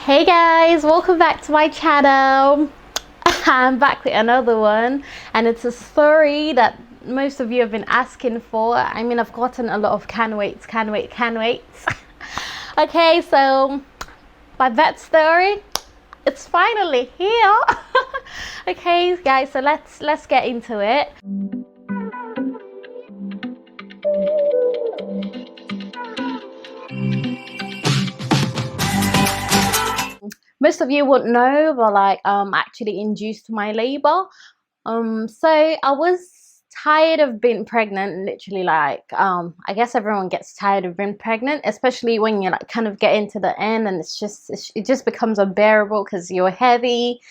Hey guys, welcome back to my channel. I'm back with another one, and it's a story that most of you have been asking for. I mean, I've gotten a lot of can waits. Okay, so my vet story, it's finally here. Okay guys, so let's get into it. Most of you wouldn't know, but actually induced my labor. So I was tired of being pregnant, literally. I guess everyone gets tired of being pregnant, especially when you kind of get into the end, and it just becomes unbearable because you're heavy,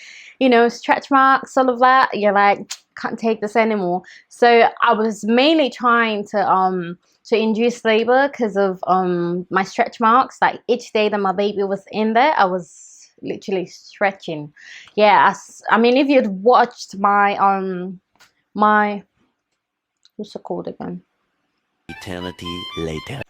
stretch marks, all of that. You're like, can't take this anymore. So I was mainly trying to induce labor because of my stretch marks. Like each day that my baby was in there, I was literally stretching. Yeah, I mean, if you'd watched my what's it called again? Eternity later.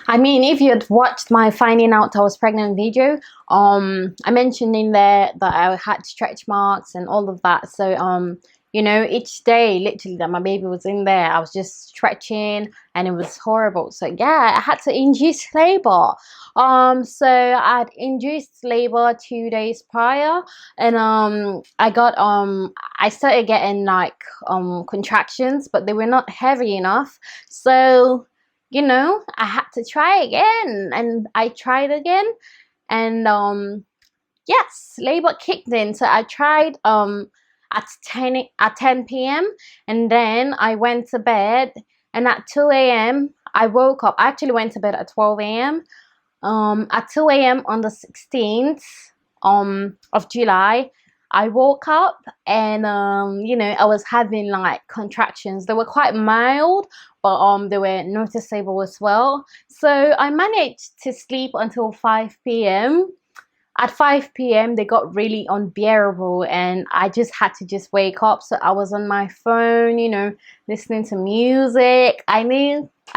I mean, if you'd watched my finding out I was pregnant video, I mentioned in there that I had stretch marks and all of that. So each day literally that my baby was in there, I was just stretching, and it was horrible. So yeah, I had to induce labor. So I'd induced labor 2 days prior, and I started getting contractions, but they were not heavy enough. So I had to try again, and I tried again, and yes, labor kicked in. So I tried at 10 p.m. and then I went to bed, and at 2 a.m. I woke up. I actually went to bed at 12 a.m. At 2 a.m. on the 16th of July, I woke up, and I was having contractions. They were quite mild, but they were noticeable as well. So I managed to sleep until 5 p.m. At 5 p.m. they got really unbearable, and I just had to wake up. So I was on my phone, listening to music. I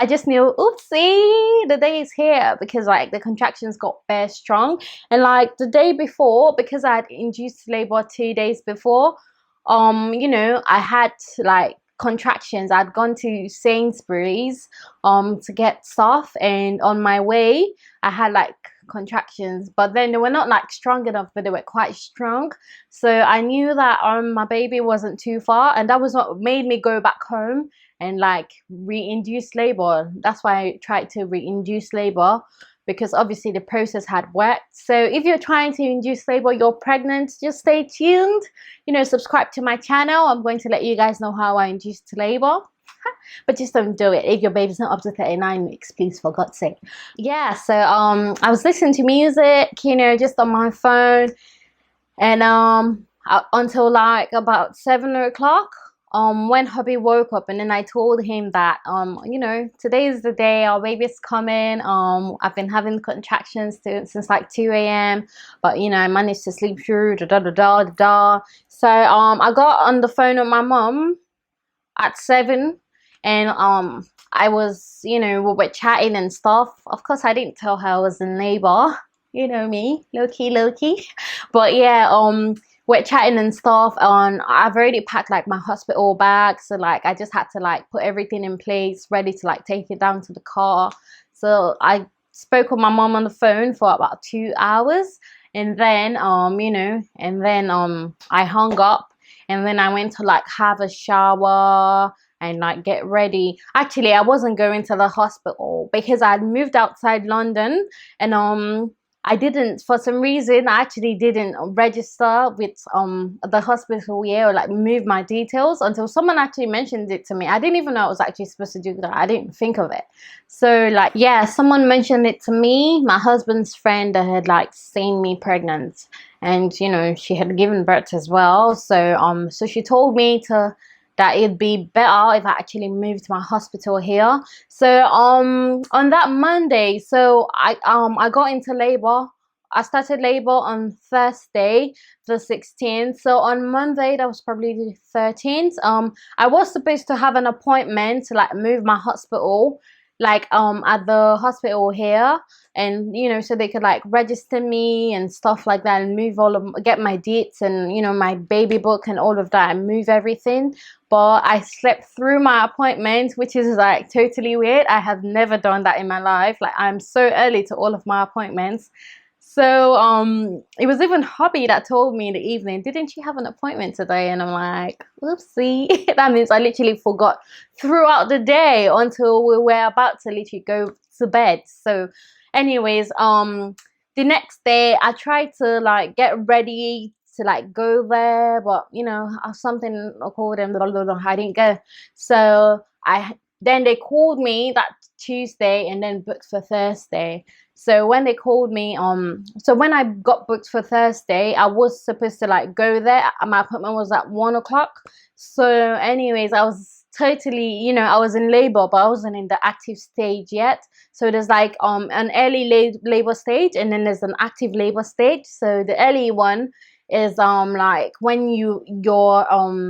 just knew, oopsie, the day is here, because the contractions got very strong. And the day before, because I had induced labor 2 days before, I had contractions. I'd gone to Sainsbury's to get stuff, and on my way I had contractions, but then they were not strong enough, but they were quite strong. So I knew that my baby wasn't too far, and that was what made me go back home and re-induce labor. That's why I tried to re-induce labor, because obviously the process had worked. So if you're trying to induce labor, you're pregnant, just stay tuned, subscribe to my channel. I'm going to let you guys know how I induced labor. But just don't do it if your baby's not up to 39 weeks, please, for God's sake. Yeah, so I was listening to music, just on my phone, and until about 7 o'clock, when hubby woke up, and then I told him that today is the day our baby's coming. I've been having contractions since 2 a.m. but I managed to sleep through So I got on the phone with my mom at 7, and I was, we were chatting and stuff. Of course, I didn't tell her I was in labor. You know me, low key. But yeah, we're chatting and stuff, and I've already packed my hospital bag. So I just had to put everything in place, ready to take it down to the car. So I spoke with my mom on the phone for about 2 hours, and then I hung up, and then I went to have a shower and get ready. Actually, I wasn't going to the hospital because I'd moved outside London, and I didn't, for some reason, I actually didn't register with the hospital here, or move my details, until someone actually mentioned it to me. I didn't even know I was actually supposed to do that. I didn't think of it. So yeah, someone mentioned it to me. My husband's friend that had seen me pregnant, and she had given birth as well. So so she told me that it'd be better if I actually moved to my hospital here. So on that Monday, so I got into labor. I started labor on Thursday, the 16th. So on Monday, that was probably the 13th. I was supposed to have an appointment to move my hospital like at the hospital here, and you know, so they could like register me and stuff like that, and move all of, get my dates and you know, my baby book and all of that, and move everything. But I slept through my appointment, which is like totally weird. I have never done that in my life. Like, I'm so early to all of my appointments. So it was even hubby that told me in the evening, didn't you have an appointment today? And I'm like, oopsie. That means I literally forgot throughout the day until we were about to literally go to bed. So anyways, the next day I tried to like get ready to like go there, but you know, something called and I didn't go. So then they called me that Tuesday and then booked for Thursday. So when they called me, so when I got booked for Thursday, I was supposed to like go there. My appointment was at 1 o'clock. So anyways, I was totally, you know, I was in labor, but I wasn't in the active stage yet. So there's like an early labor stage, and then there's an active labor stage. So the early one is like when you're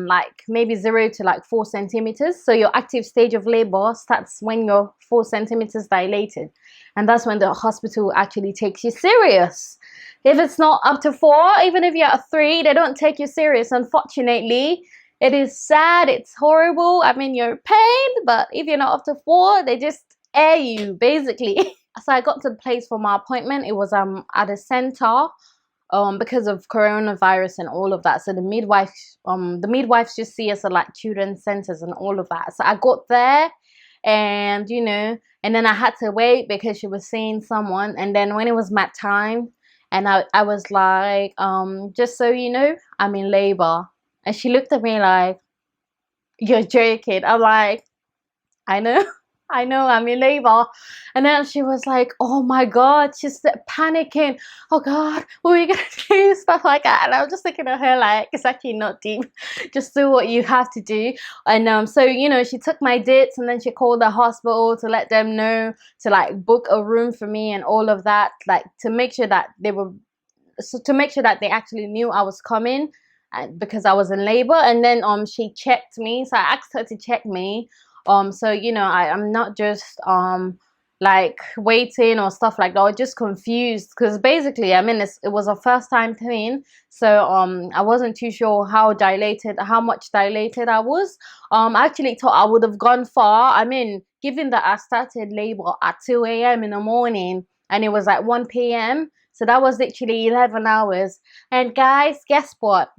like maybe 0 to like 4 centimeters. So your active stage of labor starts when you're 4 centimeters dilated, and that's when the hospital actually takes you serious. If it's not up to 4, even if you're at 3, they don't take you serious, unfortunately. It is sad, it's horrible. I mean, you're in pain, but if you're not up to 4, they just air you basically. So I got to the place for my appointment. It was at a center, because of coronavirus and all of that. So the midwives just see us at like children's centers and all of that. So I got there, and you know, and then I had to wait because she was seeing someone. And then when it was my time, and I was like, just so you know, I'm in labor. And she looked at me like, you're joking. I'm like, I know. I know, I'm in labor. And then she was like, oh my God, she's panicking. Oh God, what are we gonna do? Stuff like that. And I was just looking at her like, it's actually not deep. Just do what you have to do. And so, you know, she took my dates, and then she called the hospital to let them know to like book a room for me and all of that, like to make sure that they actually knew I was coming, because I was in labor. And then she checked me. So I asked her to check me. So you know, I'm not just like waiting or stuff like that. I was just confused because basically, I mean, it was a first time thing. So I wasn't too sure how much dilated I was. I actually thought I would have gone far. I mean, given that I started labor at 2 a.m. in the morning and it was like 1 p.m. So that was literally 11 hours. And guys, guess what?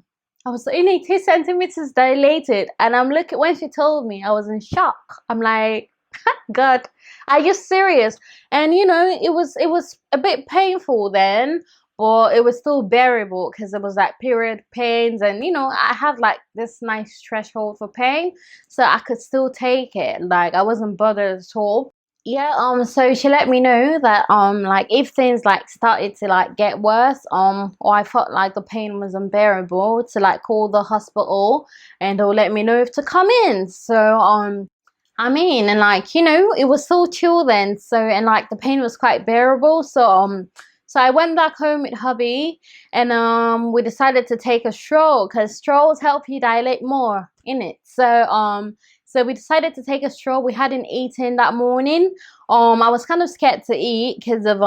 I was only 2 centimeters dilated, and I'm looking, when she told me, I was in shock. I'm like, God, are you serious? And you know, it was a bit painful then, but it was still bearable because it was like period pains, and you know, I have like this nice threshold for pain, so I could still take it. Like, I wasn't bothered at all. Yeah, so she let me know that like if things like started to like get worse, or I felt like the pain was unbearable, to like call the hospital and they'll let me know if to come in. So I mean, and like, you know, it was so chill then. So, and like the pain was quite bearable. So I went back home with hubby, and we decided to take a stroll because strolls help you dilate more in it. So we decided to take a stroll. We hadn't eaten that morning. I was kind of scared to eat because of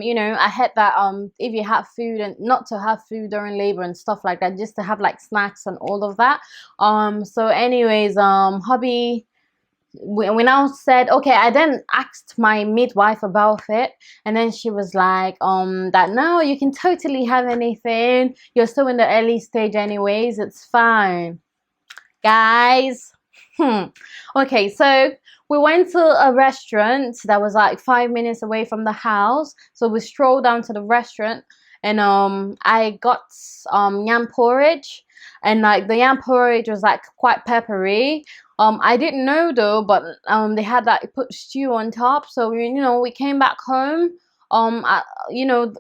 you know, I heard that if you have food, and not to have food during labor and stuff like that, just to have like snacks and all of that. So anyways, hubby, we now said, okay, I then asked my midwife about it, and then she was like, that no, you can totally have anything. You're still in the early stage anyways, it's fine. Guys, okay, so we went to a restaurant that was like 5 minutes away from the house. So we strolled down to the restaurant, and I got yam porridge, and like the yam porridge was like quite peppery. I didn't know though, but they had like put stew on top. So you know, we came back home. You know,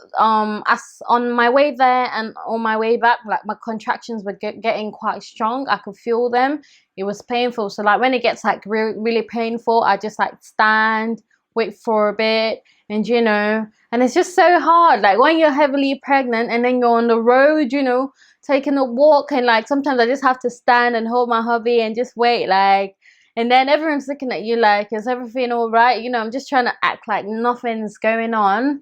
as on my way there and on my way back, like my contractions were getting quite strong. I could feel them. It was painful. So like when it gets like really painful, I just like stand, wait for a bit, and you know, and it's just so hard. Like when you're heavily pregnant and then you're on the road, you know, taking a walk, and like sometimes I just have to stand and hold my hubby and just wait. Like, And then everyone's looking at you like, is everything all right? You know, I'm just trying to act like nothing's going on.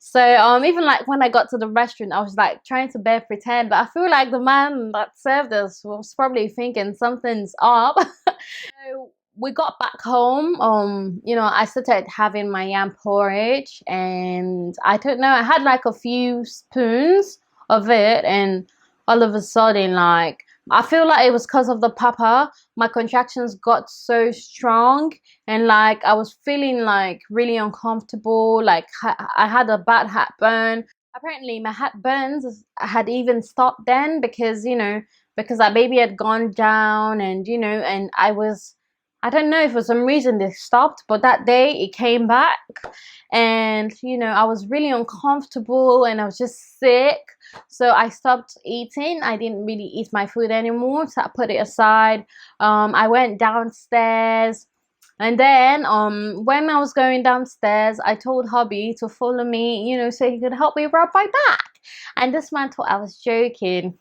So even like when I got to the restaurant, I was like trying to bear pretend, but I feel like the man that served us was probably thinking something's up. So we got back home. You know, I started having my yam porridge, and I don't know, I had like a few spoons of it, and all of a sudden, like, I feel like it was because of the papa, my contractions got so strong, and like I was feeling like really uncomfortable. Like I had a bad heartburn. Apparently my heartburns had even stopped then, because you know, because that baby had gone down, and you know, and I don't know if for some reason they stopped, but that day it came back, and you know, I was really uncomfortable and I was just sick. So I stopped eating. I didn't really eat my food anymore, so I put it aside. I went downstairs, and then when I was going downstairs, I told hubby to follow me, you know, so he could help me rub my back. And this man thought I was joking.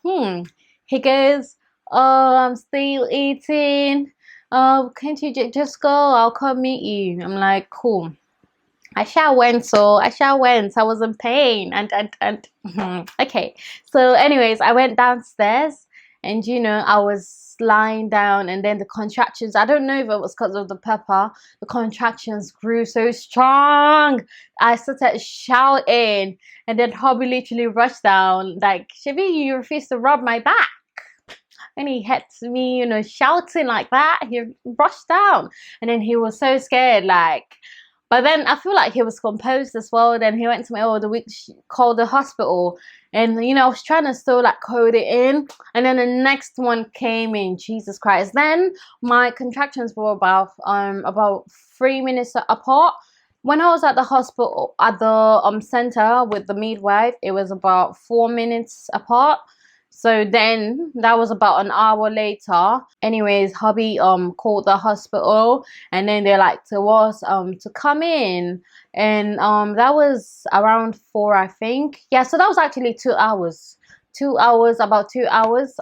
He goes, oh, I'm still eating. Oh, can't you just go? I'll come meet you. I'm like, cool. I shall went, so I shall went. I was in pain, and okay. So, anyways, I went downstairs, and you know, I was lying down, and then the contractions. I don't know if it was because of the pepper. The contractions grew so strong. I started shouting, and then hubby literally rushed down, like, Shivi, you refuse to rub my back. And he hit me, you know, shouting like that. He rushed down, and then he was so scared, like. But then I feel like he was composed as well. Then he went to me, oh, called the hospital. And, you know, I was trying to still like code it in. And then the next one came in, Jesus Christ. Then my contractions were about 3 minutes apart. When I was at the hospital, at the center with the midwife, it was about 4 minutes apart. So then that was about an hour later. Anyways, hubby called the hospital, and then they like to us to come in, and that was around 4, I think. Yeah, so that was actually 2 hours. 2 hours, about 2 hours.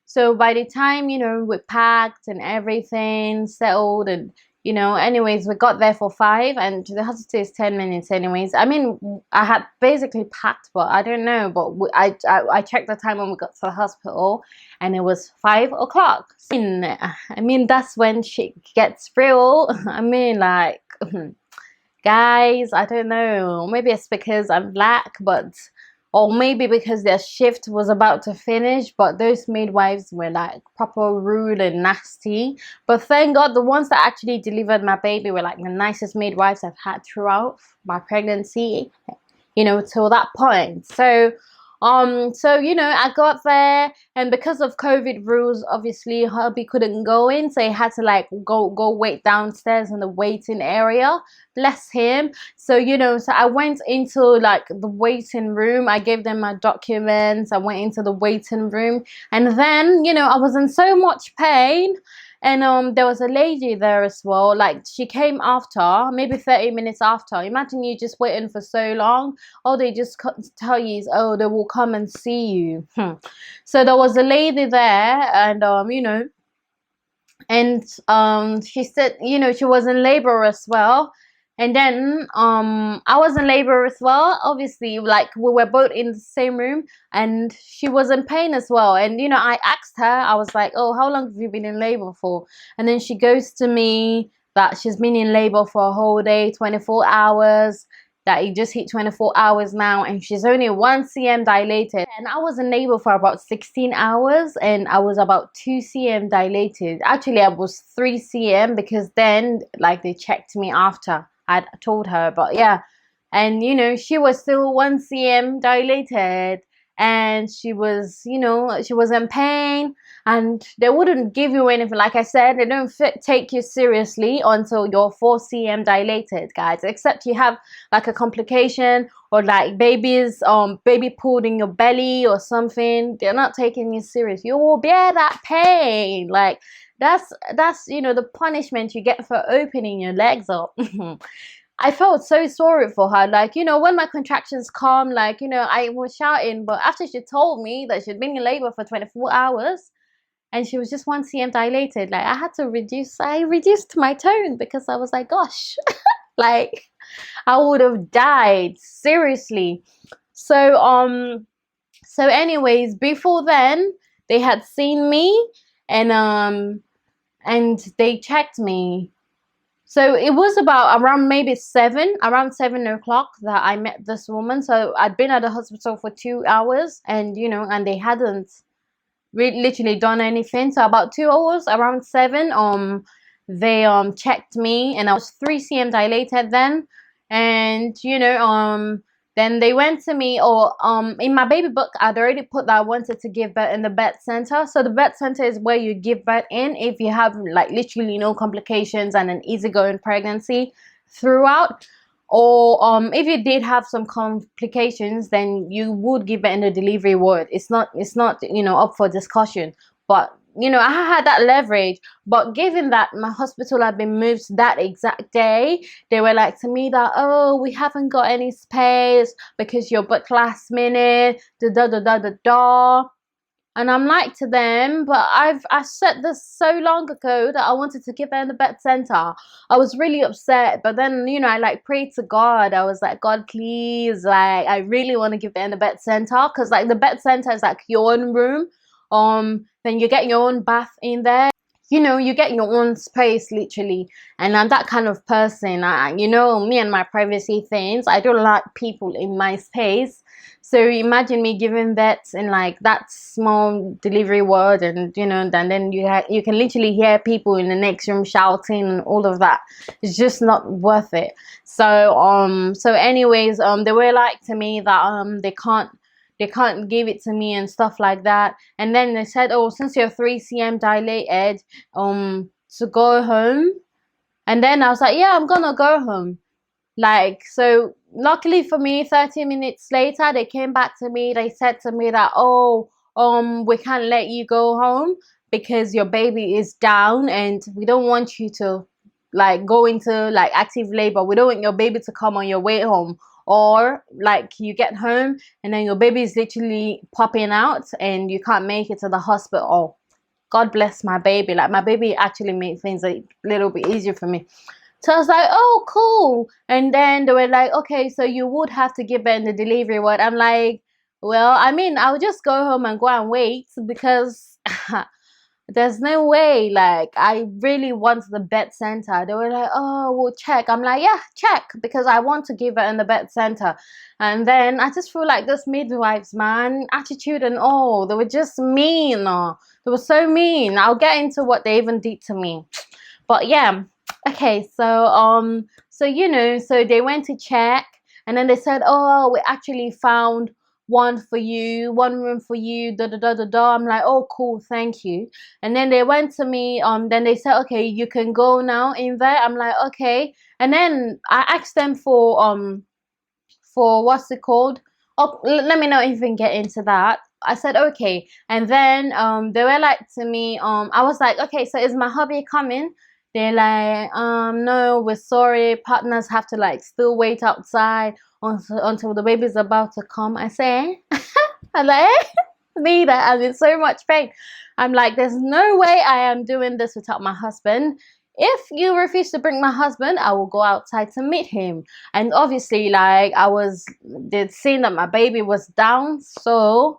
So by the time, you know, we packed and everything settled, and you know, anyways, we got there for 5, and the hospital is 10 minutes anyways. I mean, I had basically packed, but I don't know, but I checked the time when we got to the hospital, and it was 5 o'clock. I mean, that's when shit gets real. I mean, like, guys, I don't know, maybe it's because I'm black, but or maybe because their shift was about to finish, but those midwives were like proper rude and nasty. But thank God the ones that actually delivered my baby were like the nicest midwives I've had throughout my pregnancy, you know, till that point. So you know, I got there, and because of COVID rules, obviously hubby couldn't go in, so he had to like go wait downstairs in the waiting area. Bless him. So you know, so I went into like the waiting room. I gave them my documents. I went into the waiting room, and then you know, I was in so much pain. And there was a lady there as well. Like, she came after, maybe 30 minutes after. Imagine you just waiting for so long. All they just tell you is, oh, they will come and see you. So there was a lady there, and you know, and she said, you know, she was in labor as well. And then I was in labor as well, obviously, like we were both in the same room, and she was in pain as well. And you know, I asked her, I was like, oh, how long have you been in labor for? And then she goes to me that she's been in labor for a whole day, 24 hours, that it just hit 24 hours now, and she's only 1 cm dilated. And I was in labor for about 16 hours, and I was about 2 cm dilated. Actually, I was 3 cm, because then like they checked me after I told her. But yeah, and you know, she was still 1 cm dilated, and she was, you know, she was in pain, and they wouldn't give you anything. Like I said, they don't take you seriously until you're 4 cm dilated, guys, except you have like a complication, or like baby pulled in your belly or something. They're not taking you serious. You will bear that pain. Like, that's you know, the punishment you get for opening your legs up. I felt so sorry for her. Like, you know, when my contractions come, like, you know, I was shouting, but after she told me that she'd been in labor for 24 hours, and she was just 1 cm dilated. Like I reduced my tone because I was like, gosh, like I would have died, seriously. So anyways, before then they had seen me, and they checked me. So it was about around maybe around 7 o'clock that I met this woman. So I'd been at the hospital for 2 hours, and and they hadn't literally done anything. So about 2 hours, around 7, they checked me, and I was 3 cm dilated then. And then they went to me, or in my baby book I'd already put that I wanted to give birth in the birth center. So the birth center is where you give birth in if you have like literally no complications and an easygoing pregnancy throughout. Or if you did have some complications, then you would give it in the delivery ward. It's not up for discussion. But I had that leverage. But given that my hospital had been moved that exact day, they were like to me that, oh, we haven't got any space because you're booked last minute, da da da da da. And I'm like to them, but I said this so long ago that I wanted to give her in the birth center. I was really upset, but then I like prayed to God. I was like, God, please, like I really want to give her in the birth center, because like the birth center is like your own room. Then you get your own bath in there. You get your own space literally. And I'm that kind of person. Me and my privacy things. I don't like people in my space. So imagine me giving birth in like that small delivery ward, and then you can literally hear people in the next room shouting and all of that. It's just not worth it. So anyways, they were like to me that they can't give it to me and stuff like that. And then they said, oh, since you're 3 cm dilated, to go home. And then I was like, yeah, I'm gonna go home. Like, so luckily for me, 30 minutes later, they came back to me. They said to me that, oh, we can't let you go home because your baby is down, and we don't want you to like go into like active labor. We don't want your baby to come on your way home, or like you get home and then your baby is literally popping out and you can't make it to the hospital. God bless my baby. Like my baby actually made things a little bit easier for me. So I was like, oh, cool. And then they were like, okay, so you would have to give birth in the delivery ward. I'm like, well, I mean, I'll just go home and go and wait, because there's no way. Like, I really want the birth center. They were like, oh, we'll check. I'm like, yeah, check, because I want to give it in the birth center. And then I just feel like this midwives, man, attitude and all, they were just mean. They were so mean. I'll get into what they even did to me. But yeah. Okay, so so they went to check, and then they said, oh, we actually found one room for you, da da da da da. I'm like, oh, cool, thank you. And then they went to me, then they said, okay, you can go now in there. I'm like, okay. And then I asked them for what's it called? Oh, let me not even get into that. I said, okay. And then they were like to me, I was like, okay, so is my hubby coming? They're like, no, we're sorry. Partners have to like still wait outside until the baby's about to come. I say, I'm like, me that I'm in so much pain. I'm like, there's no way I am doing this without my husband. If you refuse to bring my husband, I will go outside to meet him. And obviously, like they'd seen that my baby was down, so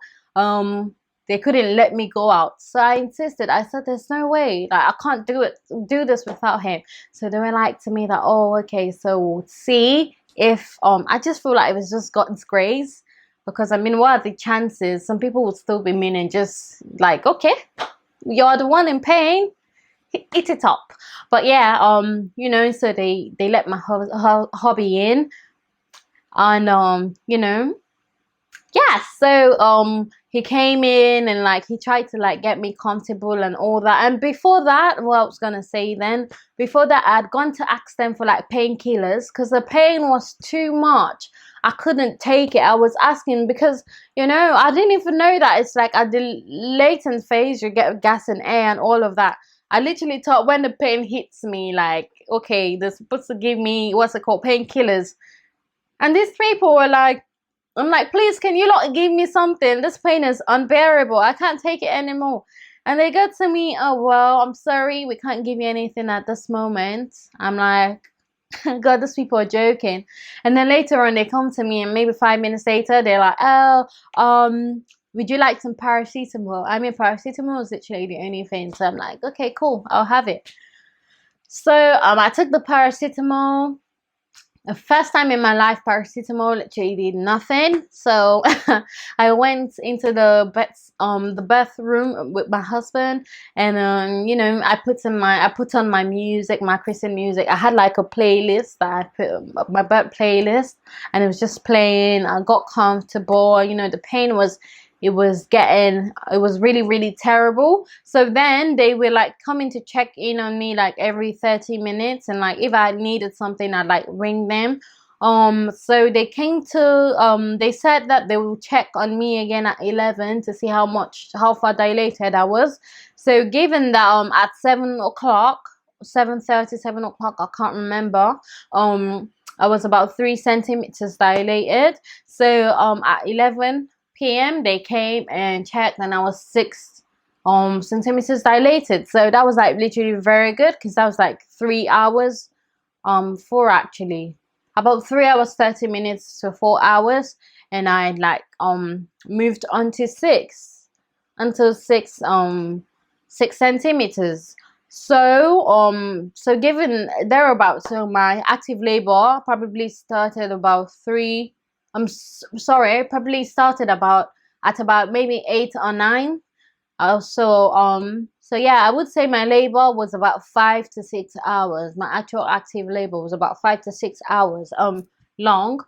they couldn't let me go out. So I insisted. I said, there's no way. Like, I can't do this without him. So they were like to me that, oh, okay, so we'll see if I just feel like it was just God's grace. Because I mean, what are the chances? Some people would still be mean and just like, okay, you're the one in pain, eat it up. But yeah, so they let my hubby in. And yeah, so he came in and like he tried to like get me comfortable and all that. And before that, what I was gonna say then, before that, I'd gone to ask them for like painkillers because the pain was too much. I couldn't take it. I was asking because I didn't even know that it's like at the latent phase you get gas and air and all of that. I literally thought when the pain hits me, like, okay, they're supposed to give me what's it called, painkillers. And these people were like, I'm like, please, can you not give me something? This pain is unbearable. I can't take it anymore. And they go to me, oh, well, I'm sorry, we can't give you anything at this moment. I'm like, God, these people are joking. And then later on, they come to me, and maybe 5 minutes later, they're like, oh, would you like some paracetamol? I mean, paracetamol is literally the only thing. So I'm like, okay, cool, I'll have it. So I took the paracetamol. The first time in my life, paracetamol literally did nothing. So I went into the bathroom with my husband, and you know, I put on my music, my Christian music. I had like a playlist that I put my bed playlist, and it was just playing. I got comfortable. You know, the pain was. It was really, really terrible. So then they were like coming to check in on me like every 30 minutes. And like if I needed something, I'd like ring them. So they came to, they said that they will check on me again at 11 to see how far dilated I was. So given that at 7 o'clock, 7:30, 7 o'clock, I can't remember, I was about 3 centimeters dilated. So at 11 p.m. they came and checked, and I was 6 centimeters dilated. So that was like literally very good, because that was like 3 hours, 4 actually, about 3 hours 30 minutes to 4 hours, and I like moved on to 6 centimeters. So given thereabouts, so my active labor probably started about 3. Probably started at about maybe 8 or 9. So yeah, I would say my labor was about 5 to 6 hours. My actual active labor was about 5 to 6 hours long.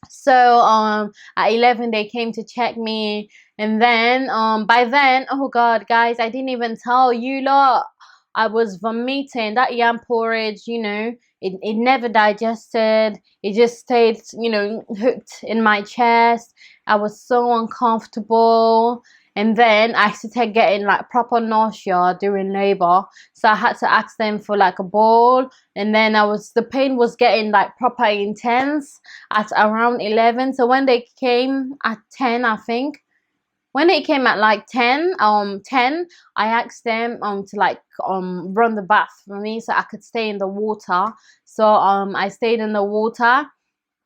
So at 11 they came to check me, and then by then, oh God, guys, I didn't even tell you lot, I was vomiting. That yam porridge, you know, it never digested. It just stayed, you know, hooked in my chest. I was so uncomfortable. And then I started getting like proper nausea during labor. So I had to ask them for like a bowl. And then the pain was getting like proper intense at around 11. So when they came at 10, I think, when it came at like 10, I asked them to like run the bath for me so I could stay in the water. So I stayed in the water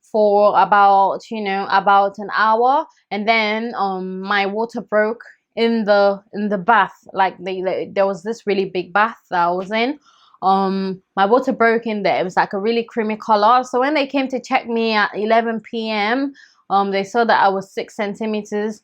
for about an hour, and then my water broke in the bath. Like there was this really big bath that I was in. My water broke in there. It was like a really creamy color. So when they came to check me at 11 p.m., they saw that I was 6 centimeters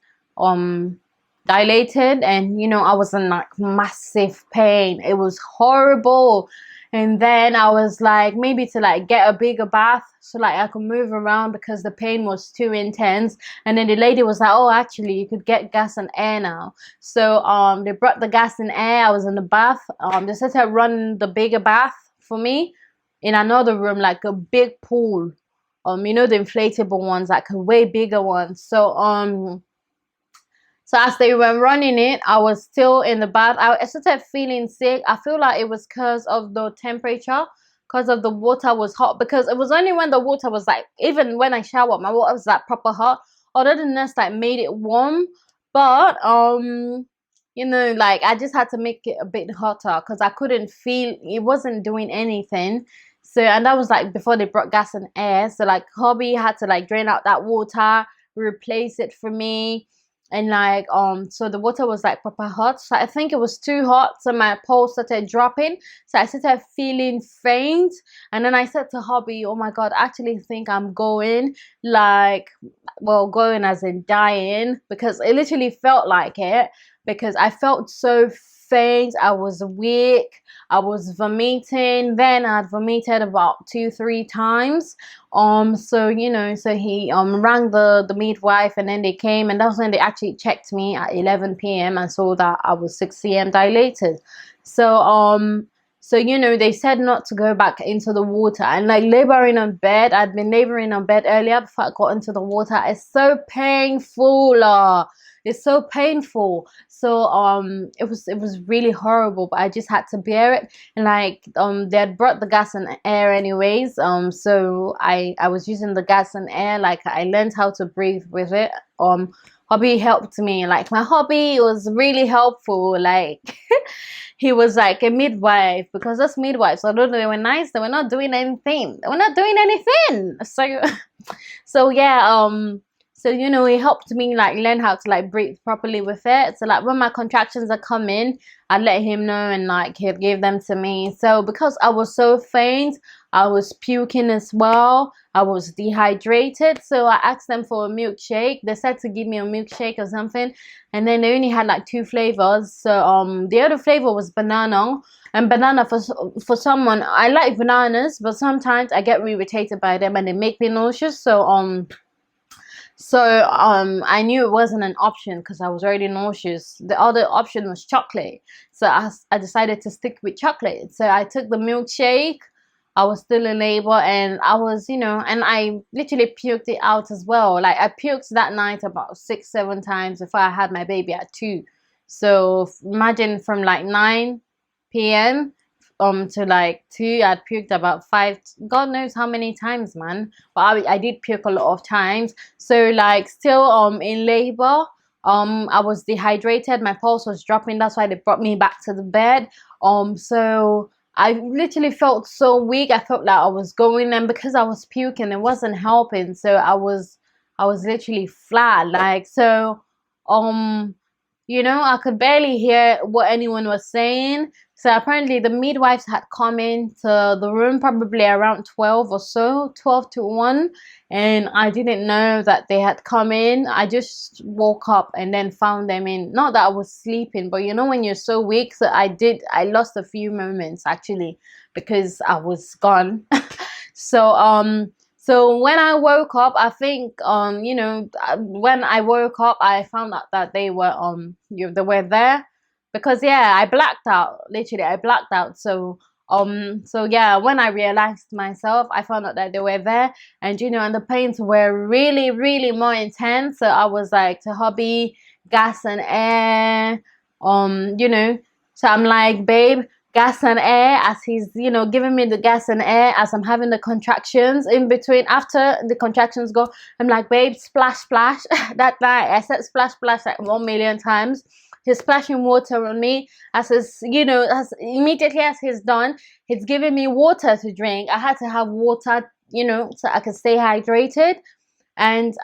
dilated, and you know, I was in like massive pain. It was horrible. And then I was like, maybe to like get a bigger bath so like I could move around, because the pain was too intense. And then the lady was like, oh, actually you could get gas and air now. So they brought the gas and air. I was in the bath. They said to run the bigger bath for me in another room, like a big pool. You know, the inflatable ones, like a way bigger one. So as they were running it, I was still in the bath. I started feeling sick. I feel like it was because of the temperature, because of the water was hot. Because it was only when the water was like, even when I showered, my water was like proper hot. Although the nurse like made it warm, but you know, like I just had to make it a bit hotter because I couldn't feel, it wasn't doing anything. So, and that was like before they brought gas and air. So like hubby had to like drain out that water, replace it for me. And like so the water was like proper hot, so I think it was too hot, so my pulse started dropping, so I started feeling faint. And then I said to hubby, oh my God, I actually think I'm going, like, well, going as in dying, because it literally felt like it, because I felt so faint. I was weak. I was vomiting. Then I had vomited about 2-3 times. So you know, so he rang the midwife, and then they came, and that was when they actually checked me at 11 p.m. and saw that I was 6 cm dilated. So you know, they said not to go back into the water, and like laboring on bed, I'd been laboring on bed earlier before I got into the water. It's so painful. It's so painful. So it was really horrible, but I just had to bear it. And like they had brought the gas and air anyways. So I was using the gas and air. Like I learned how to breathe with it. hubby helped me. Like my hubby was really helpful. Like he was like a midwife, because those midwives, although they were nice, they were not doing anything. They were not doing anything. So so yeah, so you know, he helped me like learn how to like breathe properly with it. So like when my contractions are coming, I let him know, and like he'd give them to me. So because I was so faint, I was puking as well, I was dehydrated, so I asked them for a milkshake. They said to give me a milkshake or something, and then they only had like 2 flavors. So the other flavor was banana. And banana, for someone, I like bananas, but sometimes I get irritated by them and they make me nauseous. So I knew it wasn't an option because I was already nauseous. The other option was chocolate, so I decided to stick with chocolate. So I took the milkshake. I was still in labor, and I was, you know, and I literally puked it out as well. Like I puked that night about 6-7 times before I had my baby at 2. So imagine from like 9 p.m. To like 2, I'd puked about 5, God knows how many times, man. But I did puke a lot of times. So like still in labor, I was dehydrated, my pulse was dropping. That's why they brought me back to the bed. So I literally felt so weak. I felt like I was going, and because I was puking, it wasn't helping. So I was literally flat. Like, so you know, I could barely hear what anyone was saying. So apparently the midwives had come into the room probably around 12 or so, 12 to 1. And I didn't know that they had come in. I just woke up and then found them in. Not that I was sleeping, but you know when you're so weak. So I lost a few moments actually because I was gone. So when I woke up, I think you know, when I woke up, I found out that they were they were there, because yeah, I blacked out. Literally, I blacked out. So yeah, when I realized myself, I found out that they were there, and you know, and the pains were really, really more intense. So I was like to hubby, gas and air, you know. So I'm like, babe, gas and air, as he's, you know, giving me the gas and air as I'm having the contractions in between. After the contractions go, I'm like, babe, splash, splash. That night I said splash, splash like 1,000,000 times. He's splashing water on me, as his, you know, as immediately as he's done, he's giving me water to drink. I had to have water, you know, so I could stay hydrated. And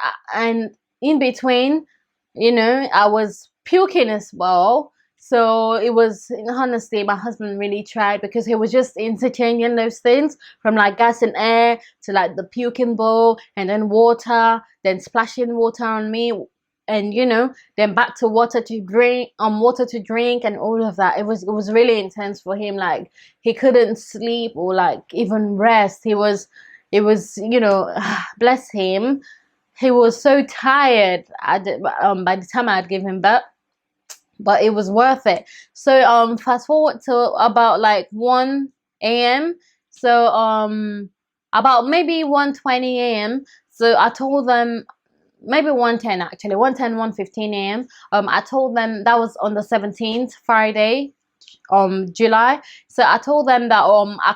in between, you know, I was puking as well. So it was, honestly, my husband really tried, because he was just interchanging those things from like gas and air to like the puking bowl, and then water, then splashing water on me, and you know, then back to water to drink, and all of that. It was really intense for him. Like he couldn't sleep or like even rest. It was, you know, bless him. He was so tired by the time I'd give him birth. But it was worth it. So fast forward to about like 1 a.m. So about maybe 1:20 a.m. So I told them, maybe 1:10 actually, 1:10, 1:15 a.m. I told them, that was on the 17th, Friday, July. So I told them that I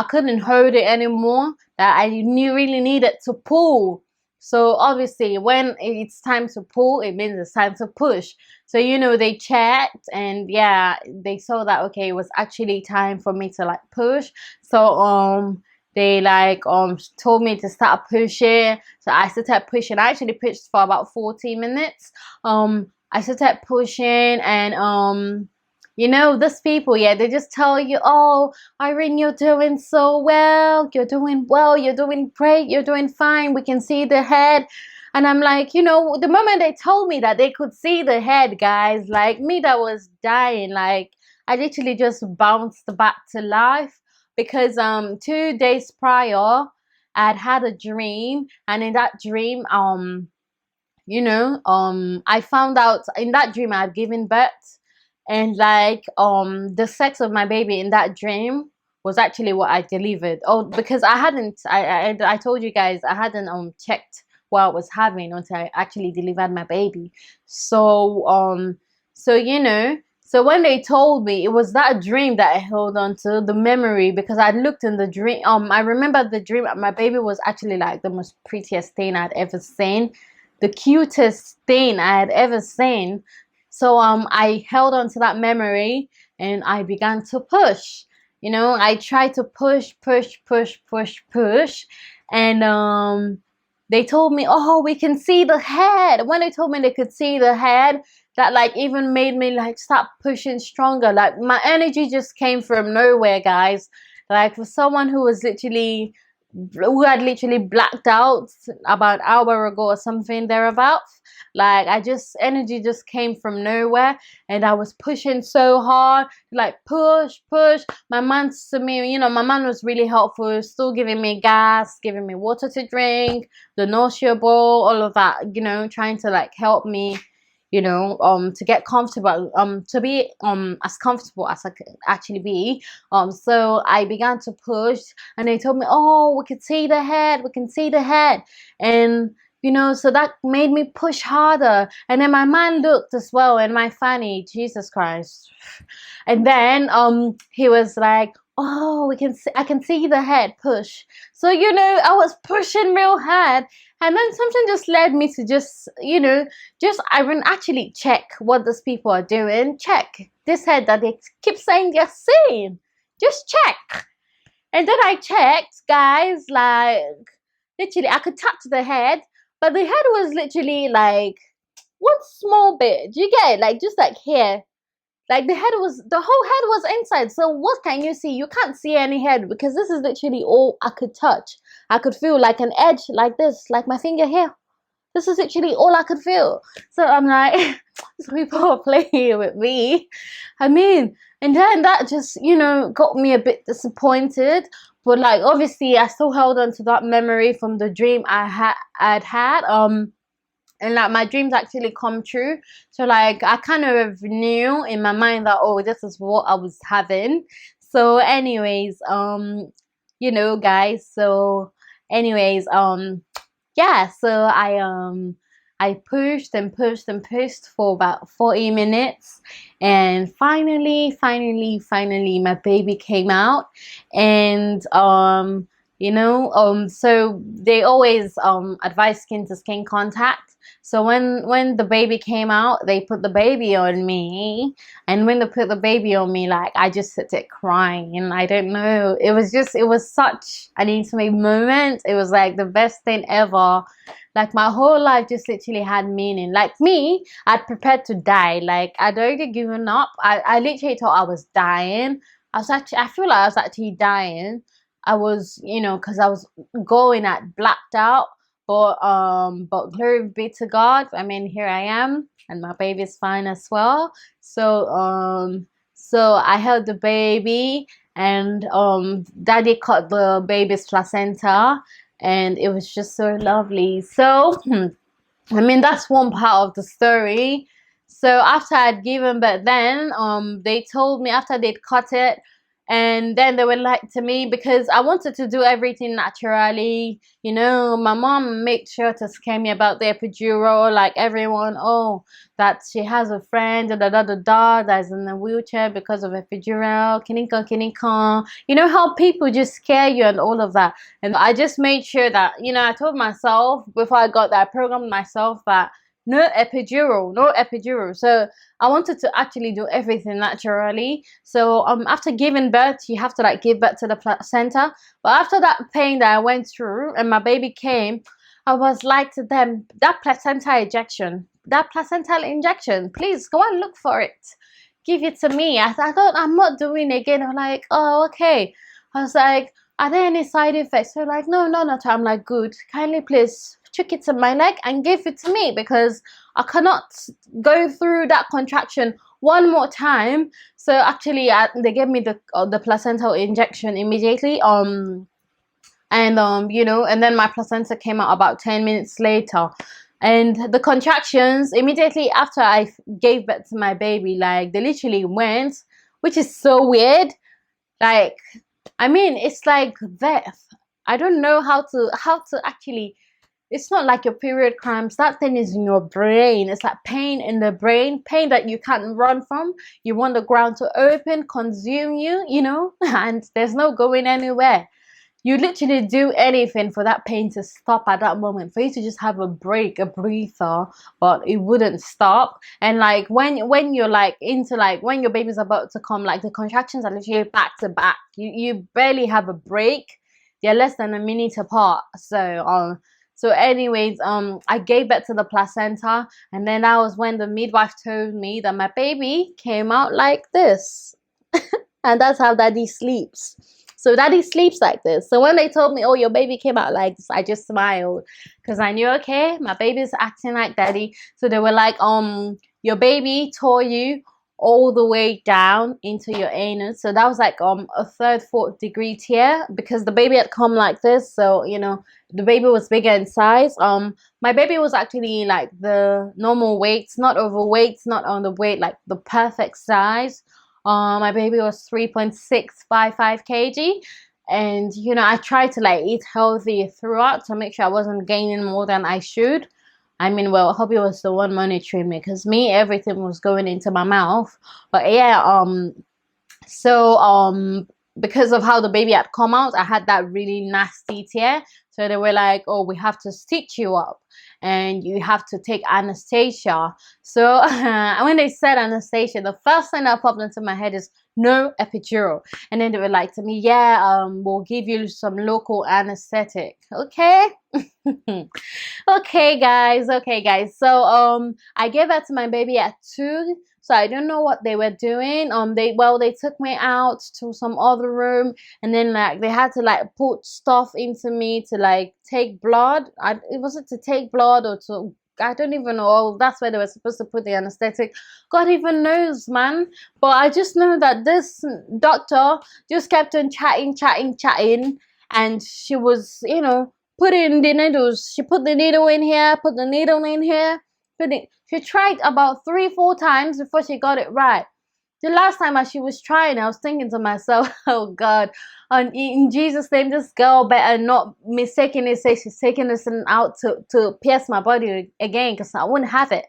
couldn't hold it anymore, that I really needed to pull. So obviously when it's time to pull, it means it's time to push. So, you know, they checked, and yeah, they saw that, okay, it was actually time for me to like push. So they like told me to start pushing. So I started pushing. I actually pushed for about 40 minutes. I started pushing, and you know, these people, yeah, they just tell you, oh, Irene, you're doing so well, you're doing well, you're doing great, you're doing fine, we can see the head. And I'm like, you know, the moment they told me that they could see the head, guys, like me that was dying, like I literally just bounced back to life. Because 2 days prior, I'd had a dream, and in that dream, you know, I found out in that dream I'd given birth. And like the sex of my baby in that dream was actually what I delivered. Oh, because I told you guys I hadn't checked what I was having until I actually delivered my baby. So so you know, so when they told me, it was that dream that I held on to, the memory, because I looked in the dream. I remember the dream, my baby was actually like the most prettiest thing I'd ever seen. the cutest thing I had ever seen. So I held on to that memory and I began to push. You know, I tried to push, and they told me, oh, we can see the head. When they told me they could see the head, that like even made me like start pushing stronger. Like my energy just came from nowhere, guys. Like for someone who had literally blacked out about an hour ago or something thereabouts, like energy just came from nowhere, and I was pushing so hard, like push. My man to me, you know, my man was really helpful, still giving me gas, giving me water to drink, the nausea ball, all of that, you know, trying to like help me, you know, to get comfortable, to be as comfortable as I could actually be. So I began to push, and they told me, oh, we could see the head, and you know, so that made me push harder. And then my man looked as well, and my fanny, Jesus Christ. And then he was like, oh, I can see the head, push. So, you know, I was pushing real hard, and then something just led me to just, you know, I will actually check what these people are doing. Check this head that they keep saying they're seeing. Just check. And then I checked, guys, like literally I could touch the head, but the head was literally like one small bit. Do you get it? Like just like here. Like the whole head was inside. So what can you see? You can't see any head because this is literally all I could touch. I could feel like an edge like this, like my finger here. This is literally all I could feel. So I'm like, these people are playing with me. I mean, and then that just, you know, got me a bit disappointed. But like, obviously, I still held on to that memory from the dream I'd had. And like my dreams actually come true. So like I kind of knew in my mind that, oh, this is what I was having. So anyways, you know, guys, so anyways, yeah, so I pushed for about 40 minutes, and finally my baby came out. And you know, so they always advise skin to skin contact. So when the baby came out, they put the baby on me, and when they put the baby on me, like I just started crying, and I don't know, it was such an intimate moment. It was like the best thing ever. Like my whole life just literally had meaning. Like me, I'd prepared to die. Like I'd already given up. I literally thought I was dying. I feel like I was actually dying. I was, you know, because I was going at blacked out. But glory be to God. I mean, here I am, and my baby's fine as well. So so I held the baby, and daddy cut the baby's placenta, and it was just so lovely. So I mean, that's one part of the story. So after I'd given birth, then they told me after they'd cut it, and then they were like to me, because I wanted to do everything naturally. You know, my mom made sure to scare me about the epidural, like everyone, oh, that she has a friend, that's in a wheelchair because of epidural, kinika. You know how people just scare you and all of that. And I just made sure that, you know, I told myself before I got that, I programmed myself that no epidural. So I wanted to actually do everything naturally. So after giving birth, you have to like give birth to the placenta. But after that pain that I went through and my baby came, I was like to them, that placental injection, please go and look for it, give it to me. I thought, I'm not doing it again. I'm like, oh, okay. I was like, are there any side effects? They're like, no. I'm like, good, kindly please took it to my neck and gave it to me, because I cannot go through that contraction one more time. So actually they gave me the placental injection immediately, you know, and then my placenta came out about 10 minutes later. And the contractions immediately after I gave birth to my baby, like they literally went, which is so weird. Like, I mean, it's like death. I don't know how to actually. It's not like your period cramps. That thing is in your brain. It's like pain in the brain, pain that you can't run from. You want the ground to open, consume you, you know, and there's no going anywhere. you literally do anything for that pain to stop at that moment, for you to just have a break, a breather, but it wouldn't stop. And like when you're like into like when your baby's about to come, like the contractions are literally back to back. You barely have a break. They're less than a minute apart. So anyways, I gave birth to the placenta, and then that was when the midwife told me that my baby came out like this. And that's how daddy sleeps. So daddy sleeps like this. So when they told me, oh, your baby came out like this, I just smiled, because I knew, okay, my baby's acting like daddy. So they were like, your baby tore you all the way down into your anus. So that was like a third, fourth degree tear, because the baby had come like this. So, you know, the baby was bigger in size. My baby was actually like the normal weight, not overweight, not underweight, like the perfect size. My baby was 3.655 kg, and you know, I tried to like eat healthy throughout to make sure I wasn't gaining more than I should. I mean, well, hubby was the one monitoring me, because me, everything was going into my mouth. But yeah, because of how the baby had come out, I had that really nasty tear. So they were like, oh, we have to stitch you up and you have to take anesthesia. So when they said anesthesia, the first thing that popped into my head is no epidural. And then they were like to me, yeah, we'll give you some local anesthetic. Okay. Okay guys, so I gave birth to my baby at 2. So I don't know what they were doing. They took me out to some other room, and then like they had to like put stuff into me to like take blood. It wasn't to take blood or to, I don't even know. Oh, that's where they were supposed to put the anesthetic. God even knows, man. But I just know that this doctor just kept on chatting, and she was, you know, putting the needles. She put the needle in here, put the needle in here. She tried about 3-4 times before she got it right. The last time as she was trying, I was thinking to myself, oh God, in Jesus' name, this girl better not mistakenly say she's taking this out to pierce my body again, because I wouldn't have it.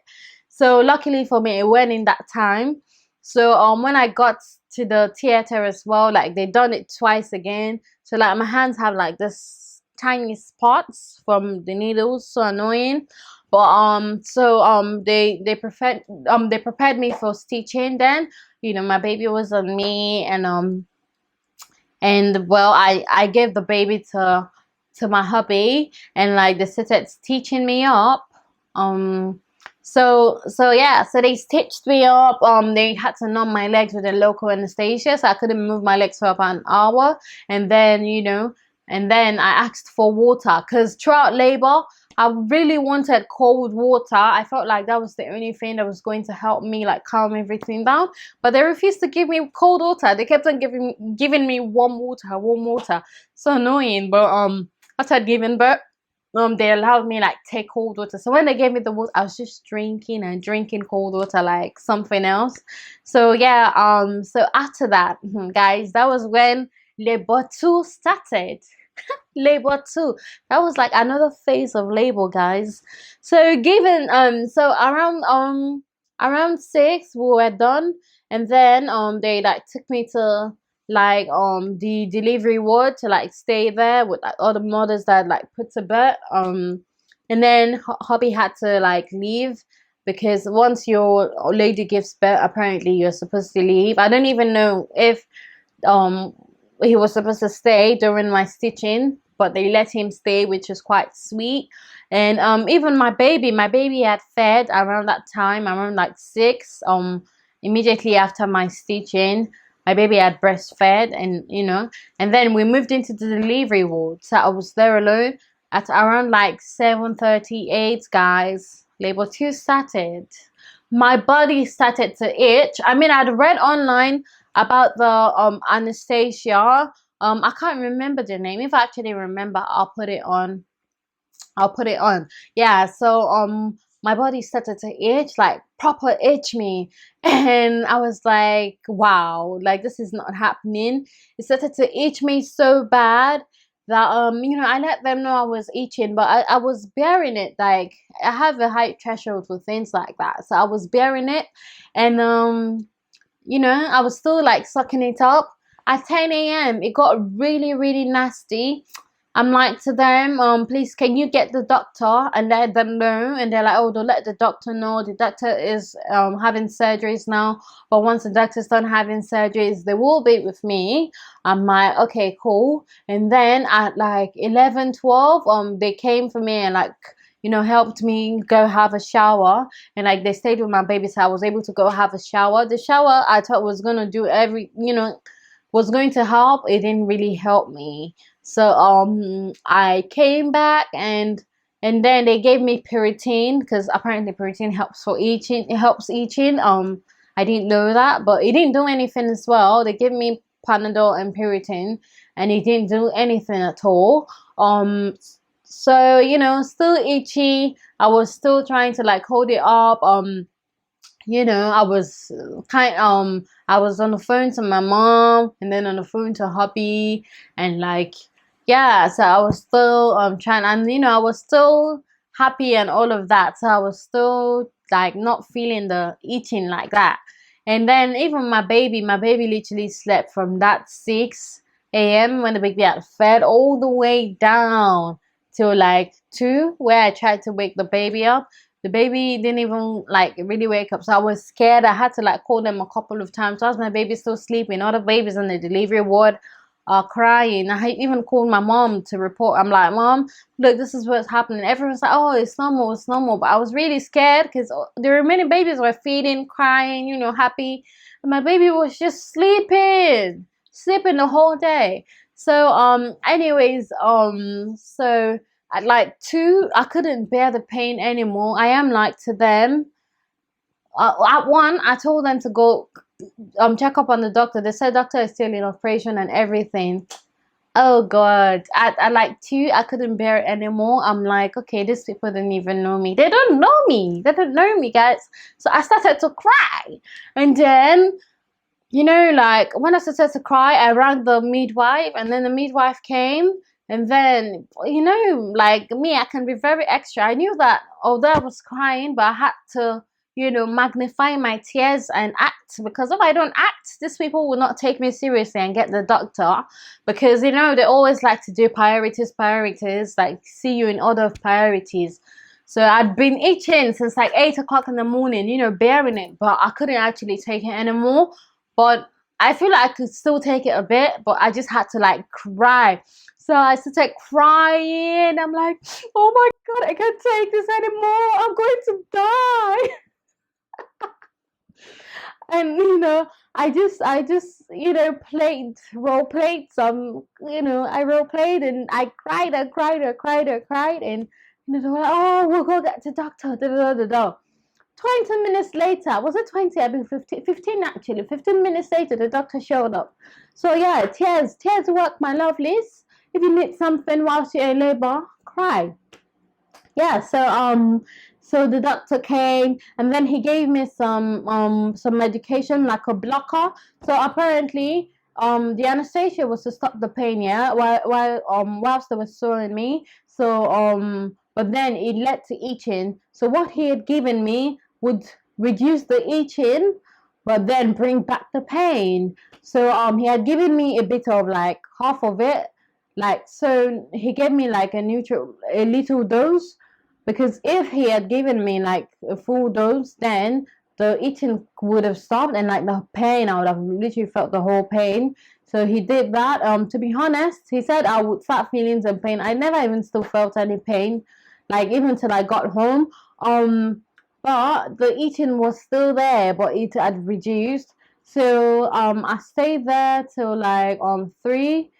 So luckily for me, it went in that time. So when I got to the theater as well, like they done it twice again. So like my hands have like this tiny spots from the needles, so annoying. But they prepared me for stitching. Then, you know, my baby was on me, and well, I gave the baby to my hubby, and like they started stitching me up. So yeah, so they stitched me up. They had to numb my legs with a local anesthesia, so I couldn't move my legs for about an hour. And then, you know, and then I asked for water, because throughout labor I really wanted cold water. I felt like that was the only thing that was going to help me like calm everything down. But they refused to give me cold water. They kept on giving me warm water. So annoying. But after giving birth, they allowed me like take cold water. So when they gave me the water, I was just drinking cold water like something else. So yeah, so after that, guys, that was when labor 2 started. Labor 2, that was like another phase of labor, guys. So given so around 6 we were done, and then they like took me to like the delivery ward to like stay there with like other mothers that like put to bed. And then hubby had to like leave, because once your lady gives birth, apparently you're supposed to leave. I don't even know if he was supposed to stay during my stitching, but they let him stay, which is quite sweet. And even my baby had fed around that time, around like 6. Immediately after my stitching, my baby had breastfed, and you know, and then we moved into the delivery ward. So I was there alone at around like 7:38, guys. Labor 2 started. My body started to itch. I mean, I'd read online about the anesthesia. I can't remember the name. If I actually remember, I'll put it on. Yeah, so my body started to itch, like proper itch me, and I was like, wow, like this is not happening. It started to itch me so bad that you know, I let them know I was itching, but I was bearing it. Like I have a high threshold for things like that, so I was bearing it. And you know, I was still like sucking it up. at 10 a.m. it got really nasty. I'm like to them, please can you get the doctor and let them know? And they're like, oh, don't let the doctor know. The doctor is having surgeries now. But once the doctor's done having surgeries, they will be with me. I'm like, okay, cool. And then at like 11, 12, they came for me and like, you know, helped me go have a shower. And like they stayed with my baby, so I was able to go have a shower. The shower I thought was gonna do was going to help. It didn't really help me. So I came back and then they gave me Piriton, because apparently Piriton helps for itching. It helps itching. I didn't know that, but it didn't do anything as well. They gave me Panadol and Piriton and it didn't do anything at all. So you know, still itchy. I was still trying to like hold it up. You know, I was I was on the phone to my mom and then on the phone to hubby, and like, yeah, so I was still trying, and you know, I was still happy and all of that, so I was still like not feeling the itching like that. And then even my baby literally slept from that 6 a.m. when the baby had fed all the way down till like 2, where I tried to wake the baby up. The baby didn't even like really wake up, so I was scared. I had to like call them a couple of times. So as my baby still sleeping, other babies in the delivery ward are crying. I even called my mom to report. I'm like, Mom, look, this is what's happening. Everyone's like, oh, it's normal, it's normal. But I was really scared because the remaining babies were feeding, crying, you know, happy. And my baby was just sleeping the whole day. So anyways, so at like 2, I couldn't bear the pain anymore. I am like to them. At 1, I told them to go check up on the doctor. They said doctor is still in operation and everything. Oh God. At like 2, I couldn't bear it anymore. I'm like, okay, these people didn't even know me. They don't know me. They don't know me, guys. So I started to cry. And then, you know, like when I started to cry, I rang the midwife, and then the midwife came. And then, you know, like me, I can be very extra. I knew that although I was crying, but I had to, you know, magnify my tears and act, because if I don't act, these people will not take me seriously and get the doctor, because, you know, they always like to do priorities, like see you in order of priorities. So I'd been itching since like 8 o'clock in the morning, you know, bearing it, but I couldn't actually take it anymore. But I feel like I could still take it a bit, but I just had to like cry. So I started crying. I'm like, oh my God, I can't take this anymore. I'm going to die. And you know, I just you know, role played some, you know, I role played and I cried, and you know, they were like, oh, we'll go get the doctor. 20 minutes later, was it 20? I mean 15 actually. 15 minutes later, the doctor showed up. So yeah, tears work, my lovelies. If you need something whilst you're in labor, cry. Yeah, so the doctor came and then he gave me some medication, like a blocker. So apparently the anesthesia was to stop the pain, yeah, whilst they were sewing me. So but then it led to itching. So what he had given me would reduce the itching but then bring back the pain. So he had given me a bit of like half of it. Like, so he gave me like a little dose, because if he had given me like a full dose, then the itching would have stopped, and like the pain, I would have literally felt the whole pain. So he did that. To be honest, he said I would start feeling some pain. I never even still felt any pain, like even till I got home. But the itching was still there, but it had reduced. So I stayed there till like 3.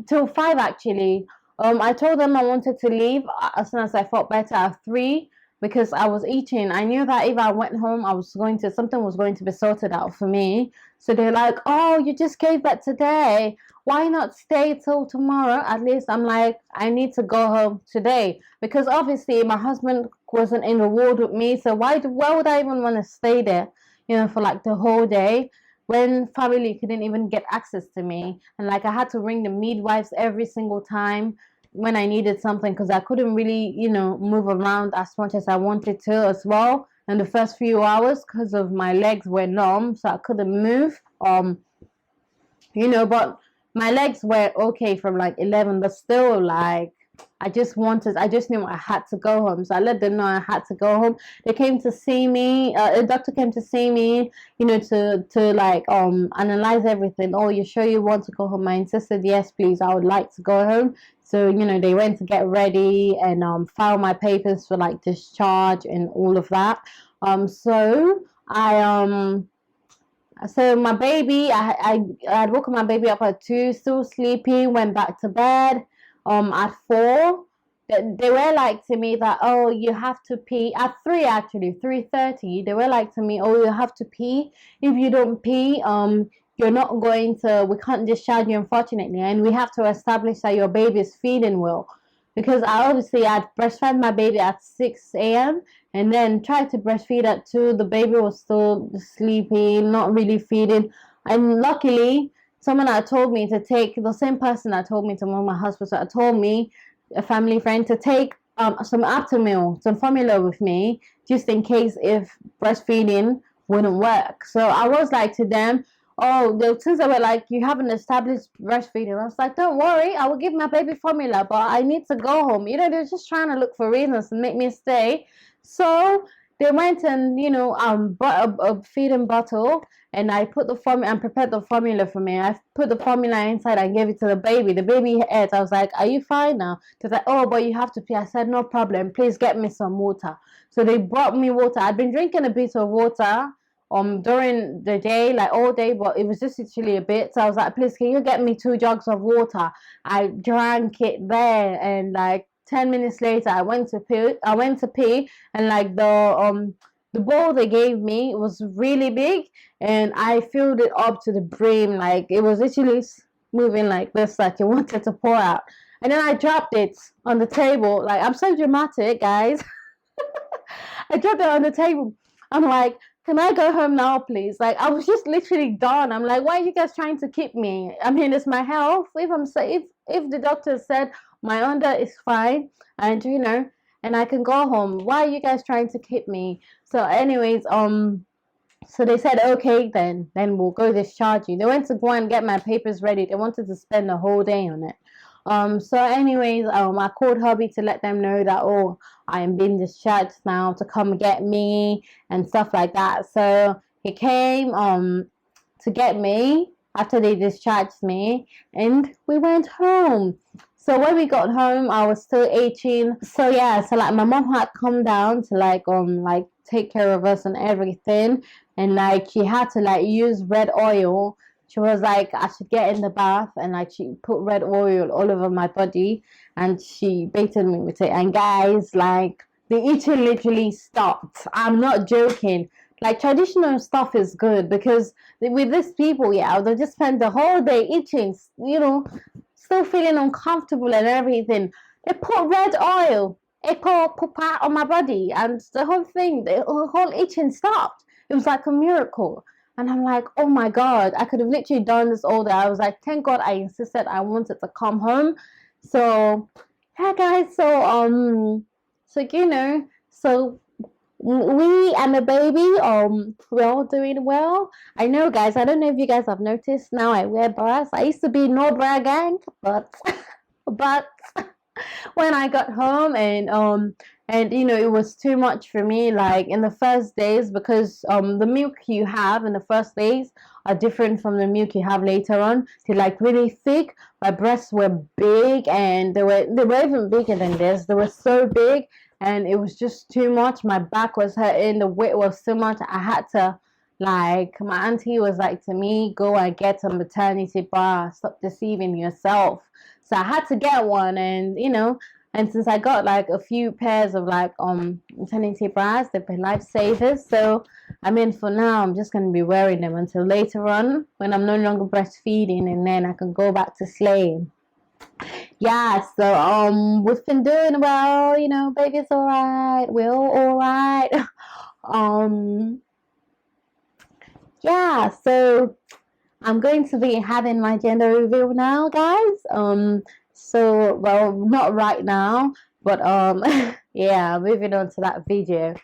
Till 5 actually. I told them I wanted to leave as soon as I felt better at 3, because I was itching. I knew that if I went home, something was going to be sorted out for me. So they're like, oh, you just gave that today, why not stay till tomorrow? At least I'm like, I need to go home today, because obviously my husband wasn't in the ward with me. So why would I even want to stay there, you know, for like the whole day, when family couldn't even get access to me? And like I had to ring the midwives every single time when I needed something, because I couldn't really, you know, move around as much as I wanted to as well in the first few hours, because of my legs were numb, so I couldn't move. you know, but my legs were okay from like 11, but still like I just knew I had to go home. So I let them know I had to go home. They came to see me. A doctor came to see me, you know, to like analyze everything. Oh, you sure you want to go home? I insisted, yes, please. I would like to go home. So, you know, they went to get ready and file my papers for like discharge and all of that. So my baby, I'd woken my baby up at 2, still sleeping, went back to bed at 4. They were like to me that, oh, you have to pee at 3, actually 3:30. They were like to me, oh, you have to pee. If you don't pee, you're not going to, we can't discharge you, unfortunately, and we have to establish that your baby is feeding well. Because I'd breastfed my baby at 6 a.m. and then tried to breastfeed at 2. The baby was still sleeping, not really feeding. And luckily, someone had told me to take, the same person that told me to move my hospital, had told me, a family friend, to take some Aptamil, some formula with me, just in case if breastfeeding wouldn't work. So I was like to them, oh, since they were like, you haven't established breastfeeding, I was like, don't worry, I will give my baby formula, but I need to go home. You know, they're just trying to look for reasons to make me stay. So they went and, you know, bought a feeding bottle, and I put the formula and prepared the formula for me. I put the formula inside and gave it to the baby. The baby ate. I was like, are you fine now? They're like, oh, but you have to pee. I said, no problem. Please get me some water. So they brought me water. I'd been drinking a bit of water during the day, like all day, but it was just literally a bit. So I was like, please, can you get me 2 jugs of water? I drank it there, and like 10 minutes later I went to pee, and like the bowl they gave me was really big, and I filled it up to the brim. Like it was literally moving like this, like it wanted to pour out. And then I dropped it on the table. Like, I'm so dramatic, guys. I dropped it on the table. I'm like, can I go home now, please? Like, I was just literally done. I'm like, why are you guys trying to keep me? I mean, it's my health. If I'm safe, if the doctor said my under is fine, and you know, and I can go home, why are you guys trying to keep me? So, anyways, so they said, okay, then we'll go discharge you. They went to go and get my papers ready. They wanted to spend the whole day on it. So anyways, I called hubby to let them know that, oh, I am being discharged now, to come get me and stuff like that. So he came to get me after they discharged me, and we went home. So when we got home, I was still itching. So yeah, so like my mom had come down to like take care of us and everything, and like she had to like use red oil. She was like, I should get in the bath, and like she put red oil all over my body, and she baited me with it. And guys, like the itching literally stopped. I'm not joking. Like traditional stuff is good, because with these people, yeah, they just spend the whole day itching, you know, still feeling uncomfortable and everything. They put red oil, it put out on my body, and the whole thing, the whole itching stopped. It was like a miracle. And I'm like, oh my God, I could have literally done this all day. I was like, thank God I insisted I wanted to come home. So yeah, guys, so you know, so we and the baby, we're all doing well. I know, guys, I don't know if you guys have noticed, now I wear bras. I used to be no bra gang, but but when I got home, and you know, it was too much for me, like in the first days, because the milk you have in the first days are different from the milk you have later on. They're like really thick. My breasts were big, and they were even bigger than this. They were so big, and it was just too much. My back was hurting, the weight was too much. I had to, like, my auntie was like to me, go and get a maternity bra, stop deceiving yourself. So I had to get one, and you know, and since I got like a few pairs of like maternity bras, they've been lifesavers. So I mean, for now, I'm just gonna be wearing them until later on when I'm no longer breastfeeding, and then I can go back to slaying. Yeah, so we've been doing well, you know, baby's alright, we're all alright. Yeah, so I'm going to be having my gender reveal now, guys. So, well, not right now, but yeah, moving on to that video.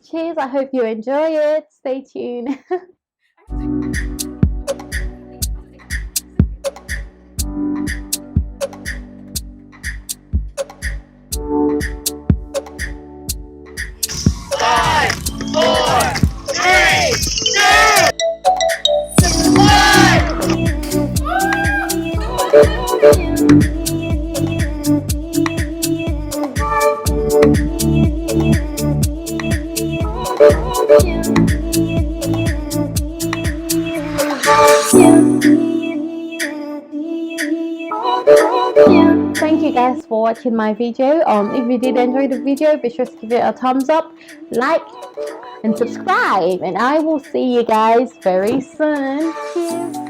Cheers, I hope you enjoy it. Stay tuned. Thank you guys for watching my video. If you did enjoy the video, be sure to give it a thumbs up, like, and subscribe. And I will see you guys very soon. Cheers.